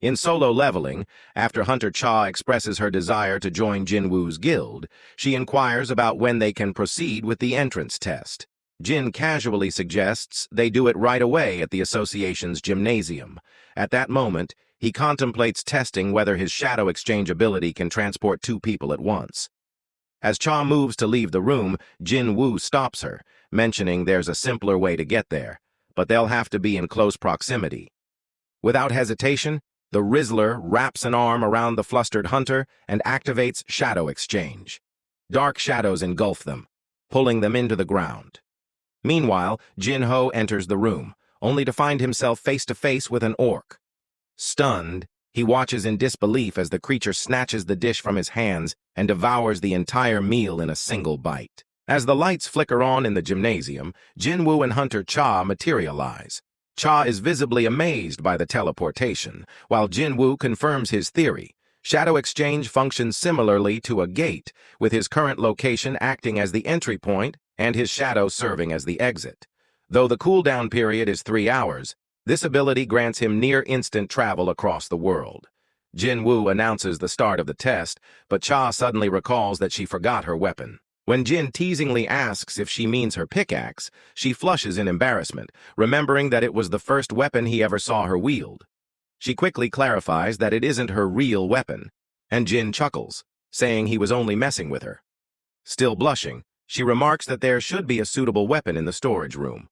In solo leveling, after Hunter Cha expresses her desire to join Jin Woo's guild, she inquires about when they can proceed with the entrance test. Jin casually suggests they do it right away at the association's gymnasium. At that moment, he contemplates testing whether his shadow exchange ability can transport two people at once. As Cha moves to leave the room, Jin Woo stops her, mentioning there's a simpler way to get there, but they'll have to be in close proximity. Without hesitation, the Rizzler wraps an arm around the flustered Hunter and activates Shadow Exchange. Dark shadows engulf them, pulling them into the ground. Meanwhile, Jin Ho enters the room, only to find himself face-to-face with an orc. Stunned, he watches in disbelief as the creature snatches the dish from his hands and devours the entire meal in a single bite. As the lights flicker on in the gymnasium, Jin Woo and Hunter Cha materialize. Cha is visibly amazed by the teleportation, while Jin Woo confirms his theory. Shadow Exchange functions similarly to a gate, with his current location acting as the entry point and his shadow serving as the exit. Though the cooldown period is 3 hours, this ability grants him near-instant travel across the world. Jin Woo announces the start of the test, but Cha suddenly recalls that she forgot her weapon. When Jin teasingly asks if she means her pickaxe, she flushes in embarrassment, remembering that it was the first weapon he ever saw her wield. She quickly clarifies that it isn't her real weapon, and Jin chuckles, saying he was only messing with her. Still blushing, she remarks that there should be a suitable weapon in the storage room.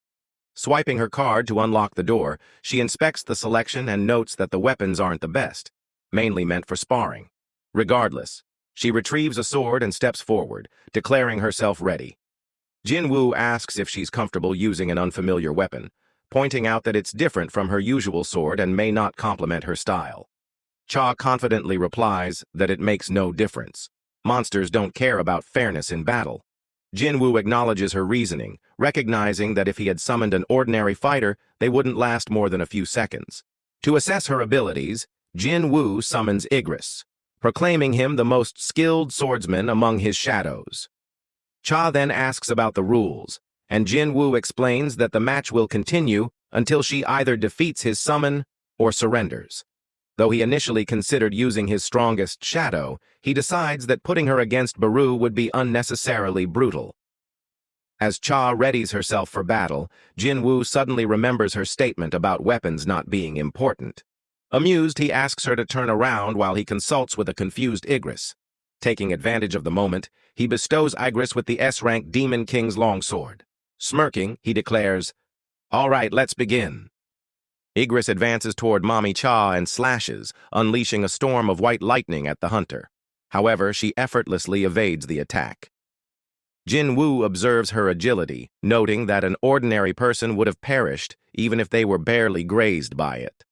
Swiping her card to unlock the door, she inspects the selection and notes that the weapons aren't the best, mainly meant for sparring. Regardless, she retrieves a sword and steps forward, declaring herself ready. Jin Woo asks if she's comfortable using an unfamiliar weapon, pointing out that it's different from her usual sword and may not complement her style. Cha confidently replies that it makes no difference. Monsters don't care about fairness in battle. Jin Woo acknowledges her reasoning, recognizing that if he had summoned an ordinary fighter, they wouldn't last more than a few seconds. To assess her abilities, Jin Woo summons Igris, proclaiming him the most skilled swordsman among his shadows. Cha then asks about the rules, and Jin Woo explains that the match will continue until she either defeats his summon or surrenders. Though he initially considered using his strongest shadow, he decides that putting her against Beru would be unnecessarily brutal. As Cha readies herself for battle, Jin Woo suddenly remembers her statement about weapons not being important. Amused, he asks her to turn around while he consults with a confused Igris. Taking advantage of the moment, he bestows Igris with the S-rank Demon King's longsword. Smirking, he declares, "All right, let's begin." Igris advances toward Mami Cha and slashes, unleashing a storm of white lightning at the Hunter. However, she effortlessly evades the attack. Jin Woo observes her agility, noting that an ordinary person would have perished even if they were barely grazed by it.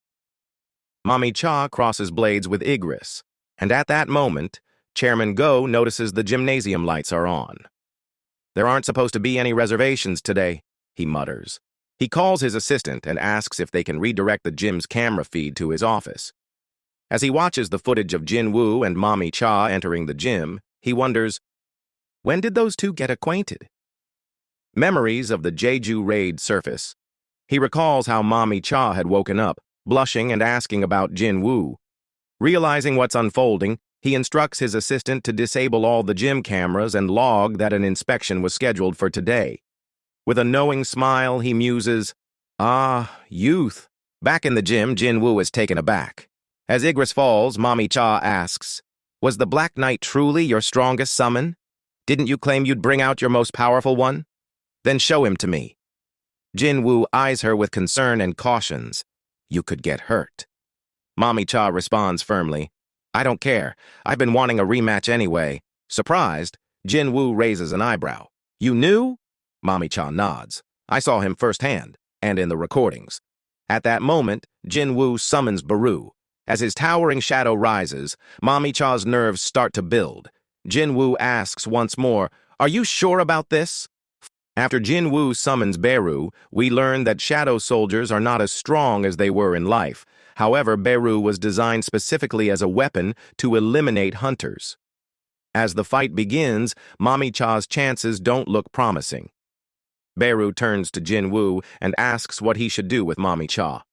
Mami Cha crosses blades with Igris, and at that moment, Chairman Go notices the gymnasium lights are on. "There aren't supposed to be any reservations today," he mutters. He calls his assistant and asks if they can redirect the gym's camera feed to his office. As he watches the footage of Jin Woo and Mami Cha entering the gym, he wonders, when did those two get acquainted? Memories of the Jeju raid surface. He recalls how Mami Cha had woken up, blushing and asking about Jin Woo. Realizing what's unfolding, he instructs his assistant to disable all the gym cameras and log that an inspection was scheduled for today. With a knowing smile, he muses, "Ah, youth." Back in the gym, Jin Woo is taken aback. As Igris falls, Mami Cha asks, "Was the Black Knight truly your strongest summon? Didn't you claim you'd bring out your most powerful one? Then show him to me." Jin Woo eyes her with concern and cautions, "You could get hurt." Mami Cha responds firmly, "I don't care. I've been wanting a rematch anyway." Surprised, Jin Woo raises an eyebrow. "You knew?" Mami Cha nods. "I saw him firsthand, and in the recordings." At that moment, Jin Woo summons Beru. As his towering shadow rises, Mami Cha's nerves start to build. Jin Woo asks once more, "Are you sure about this?" After Jin Woo summons Beru, we learn that shadow soldiers are not as strong as they were in life. However, Beru was designed specifically as a weapon to eliminate hunters. As the fight begins, Mami Cha's chances don't look promising. Beru turns to Jin Woo and asks what he should do with Mami Cha.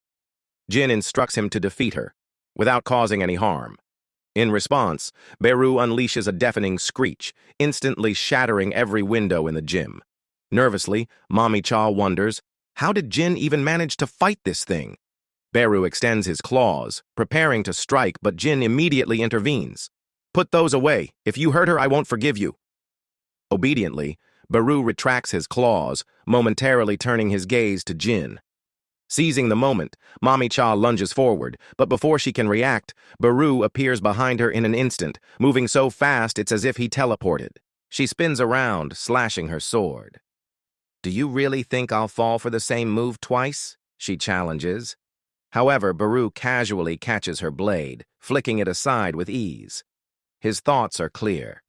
Jin instructs him to defeat her. without causing any harm. In response, Beru unleashes a deafening screech, instantly shattering every window in the gym. Nervously, Mommy Cha wonders, how did Jin even manage to fight this thing? Beru extends his claws, preparing to strike, but Jin immediately intervenes. Put those away. If you hurt her, I won't forgive you. Obediently, Beru retracts his claws, momentarily turning his gaze to Jin. Seizing the moment, Mommy Cha lunges forward, but before she can react, Beru appears behind her in an instant, moving so fast it's as if he teleported. She spins around, slashing her sword. Do you really think I'll fall for the same move twice? She challenges. However, Beru casually catches her blade, flicking it aside with ease. His thoughts are clear.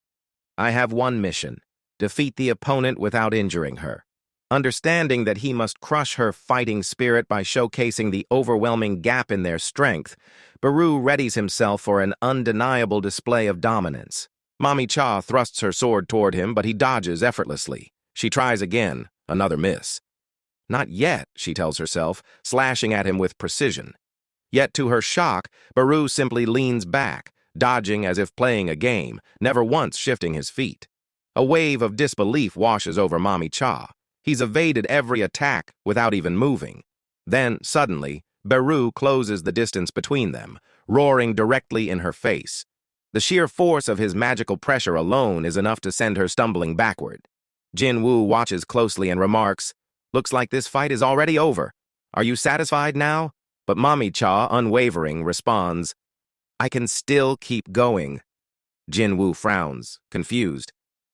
I have one mission: defeat the opponent without injuring her. Understanding that he must crush her fighting spirit by showcasing the overwhelming gap in their strength, Beru readies himself for an undeniable display of dominance. Mommy Cha thrusts her sword toward him, but he dodges effortlessly. She tries again, another miss. Not yet, she tells herself, slashing at him with precision. Yet to her shock, Beru simply leans back, dodging as if playing a game, never once shifting his feet. A wave of disbelief washes over Mommy Cha. He's evaded every attack without even moving. Then, suddenly, Beru closes the distance between them, roaring directly in her face. The sheer force of his magical pressure alone is enough to send her stumbling backward. Jin Woo watches closely and remarks, "Looks like this fight is already over. Are you satisfied now?" But Mommy Cha, unwavering, responds, "I can still keep going." Jin Woo frowns, confused.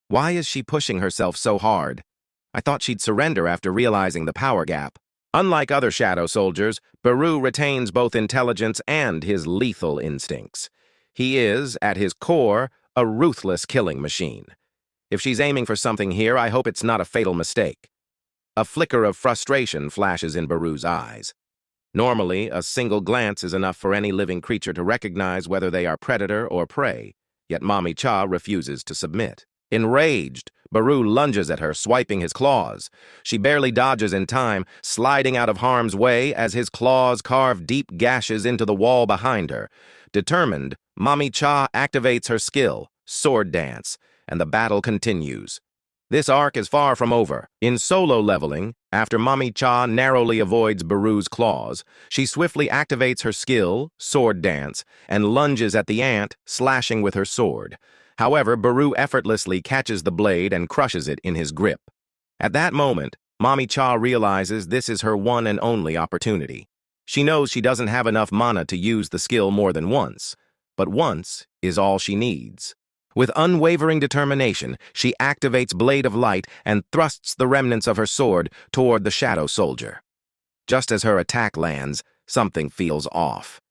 Why is she pushing herself so hard? I thought she'd surrender after realizing the power gap. Unlike other shadow soldiers, Beru retains both intelligence and his lethal instincts. He is, at his core, a ruthless killing machine. If she's aiming for something here, I hope it's not a fatal mistake. A flicker of frustration flashes in Beru's eyes. Normally, a single glance is enough for any living creature to recognize whether they are predator or prey, yet Mommy Cha refuses to submit. Enraged, Beru lunges at her, swiping his claws. She barely dodges in time, sliding out of harm's way as his claws carve deep gashes into the wall behind her. Determined, Mommy Cha activates her skill, Sword Dance, and the battle continues. This arc is far from over. In solo leveling, after Mommy Cha narrowly avoids Beru's claws, she swiftly activates her skill, Sword Dance, and lunges at the ant, slashing with her sword. However, Beru effortlessly catches the blade and crushes it in his grip. At that moment, Mommy Cha realizes this is her one and only opportunity. She knows she doesn't have enough mana to use the skill more than once, but once is all she needs. With unwavering determination, she activates Blade of Light and thrusts the remnants of her sword toward the shadow soldier. Just as her attack lands, something feels off.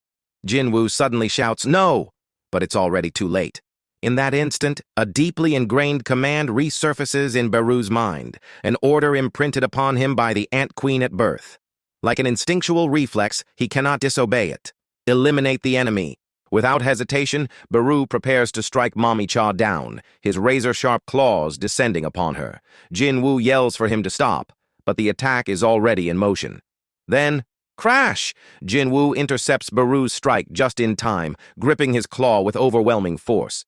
Jin Woo suddenly shouts, "No!" But it's already too late. In that instant, a deeply ingrained command resurfaces in Beru's mind, an order imprinted upon him by the Ant Queen at birth. Like an instinctual reflex, he cannot disobey it. Eliminate the enemy. Without hesitation, Beru prepares to strike Mommy Cha down, his razor-sharp claws descending upon her. Jin Woo yells for him to stop, but the attack is already in motion. Then, crash! Jin Woo intercepts Beru's strike just in time, gripping his claw with overwhelming force.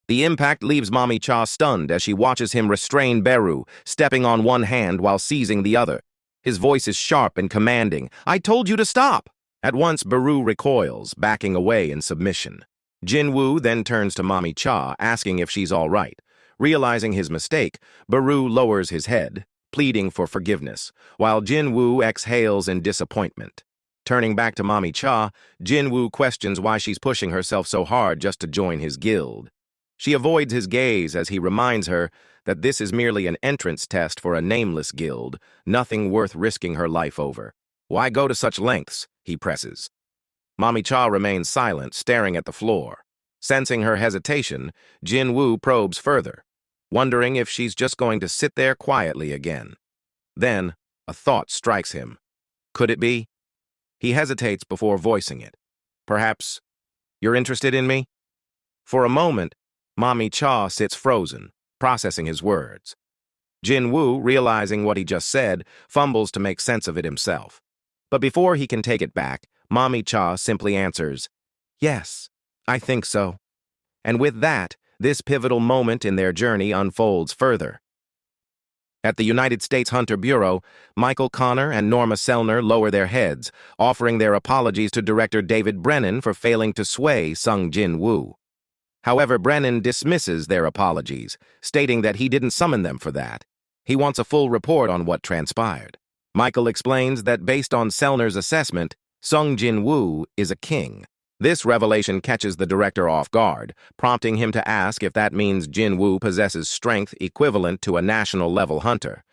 The impact leaves Mommy Cha stunned as she watches him restrain Beru, stepping on one hand while seizing the other. His voice is sharp and commanding. "I told you to stop!" At once, Beru recoils, backing away in submission. Jin Woo then turns to Mommy Cha, asking if she's all right. Realizing his mistake, Beru lowers his head, pleading for forgiveness, while Jin Woo exhales in disappointment. Turning back to Mommy Cha, Jin Woo questions why she's pushing herself so hard just to join his guild. She avoids his gaze as he reminds her that this is merely an entrance test for a nameless guild, nothing worth risking her life over. "Why go to such lengths?" he presses. Mommy Cha remains silent, staring at the floor. Sensing her hesitation, Jin Woo probes further, wondering if she's just going to sit there quietly again. Then, a thought strikes him. Could it be? He hesitates before voicing it. Perhaps, "You're interested in me?" For a moment, Mommy Cha sits frozen, processing his words. Jin Woo, realizing what he just said, fumbles to make sense of it himself. But before he can take it back, Mommy Cha simply answers, Yes, I think so. And with that, this pivotal moment in their journey unfolds further. At the United States Hunter Bureau, Michael Connor and Norma Selner lower their heads, offering their apologies to director David Brennan for failing to sway Sung Jin-woo. However, Brennan dismisses their apologies, stating that he didn't summon them for that. He wants a full report on what transpired. Michael explains that based on Selner's assessment, Sung Jin-woo is a king. This revelation catches the director off guard, prompting him to ask if that means Jin-woo possesses strength equivalent to a national-level hunter.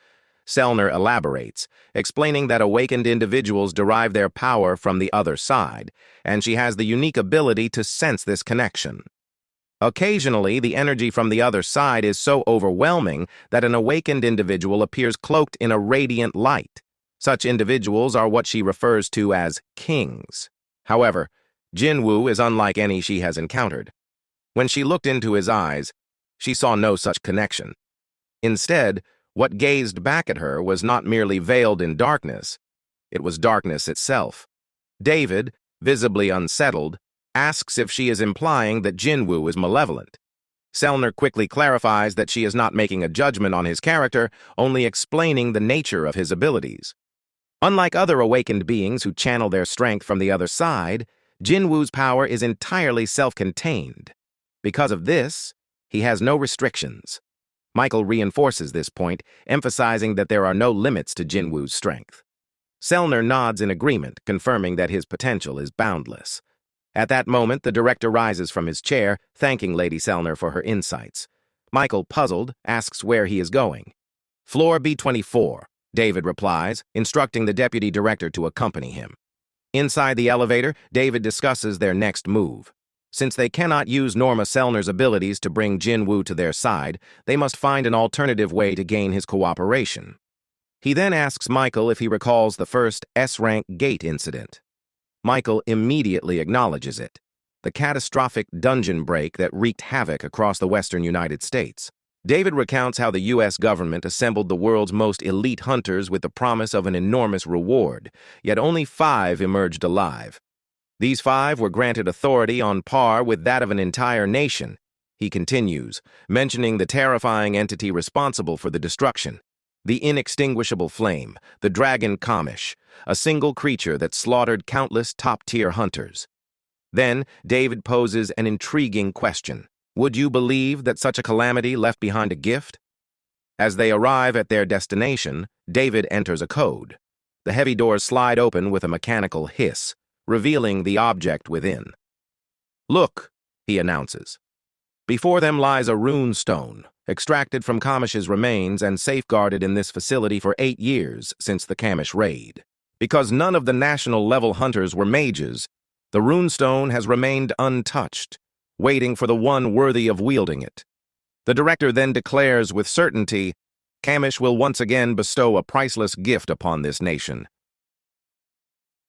Selner elaborates, explaining that awakened individuals derive their power from the other side, and she has the unique ability to sense this connection. Occasionally, the energy from the other side is so overwhelming that an awakened individual appears cloaked in a radiant light. Such individuals are what she refers to as kings. However, Jin-woo is unlike any she has encountered. When she looked into his eyes, she saw no such connection. Instead, what gazed back at her was not merely veiled in darkness, it was darkness itself. David, visibly unsettled, asks if she is implying that Jin-woo is malevolent. Selner quickly clarifies that she is not making a judgment on his character, only explaining the nature of his abilities. Unlike other awakened beings who channel their strength from the other side, Jin-woo's power is entirely self-contained. Because of this, he has no restrictions. Michael reinforces this point, emphasizing that there are no limits to Jin-woo's strength. Selner nods in agreement, confirming that his potential is boundless. At that moment, the director rises from his chair, thanking Lady Selner for her insights. Michael, puzzled, asks where he is going. "Floor B24, David replies, instructing the deputy director to accompany him. Inside the elevator, David discusses their next move. Since they cannot use Norma Selner's abilities to bring Jin-woo to their side, they must find an alternative way to gain his cooperation. He then asks Michael if he recalls the first S-rank gate incident. Michael immediately acknowledges it, the catastrophic dungeon break that wreaked havoc across the western United States. David recounts how the U.S. government assembled the world's most elite hunters with the promise of an enormous reward, yet only 5 emerged alive. These 5 were granted authority on par with that of an entire nation, he continues, mentioning the terrifying entity responsible for the destruction. The inextinguishable flame, the dragon Kamish, a single creature that slaughtered countless top-tier hunters. Then, David poses an intriguing question. Would you believe that such a calamity left behind a gift? As they arrive at their destination, David enters a code. The heavy doors slide open with a mechanical hiss, revealing the object within. "Look," he announces. Before them lies a rune stone, extracted from Kamish's remains and safeguarded in this facility for 8 years since the Kamish raid. Because none of the national-level hunters were mages, the runestone has remained untouched, waiting for the one worthy of wielding it. The director then declares with certainty, Kamish will once again bestow a priceless gift upon this nation,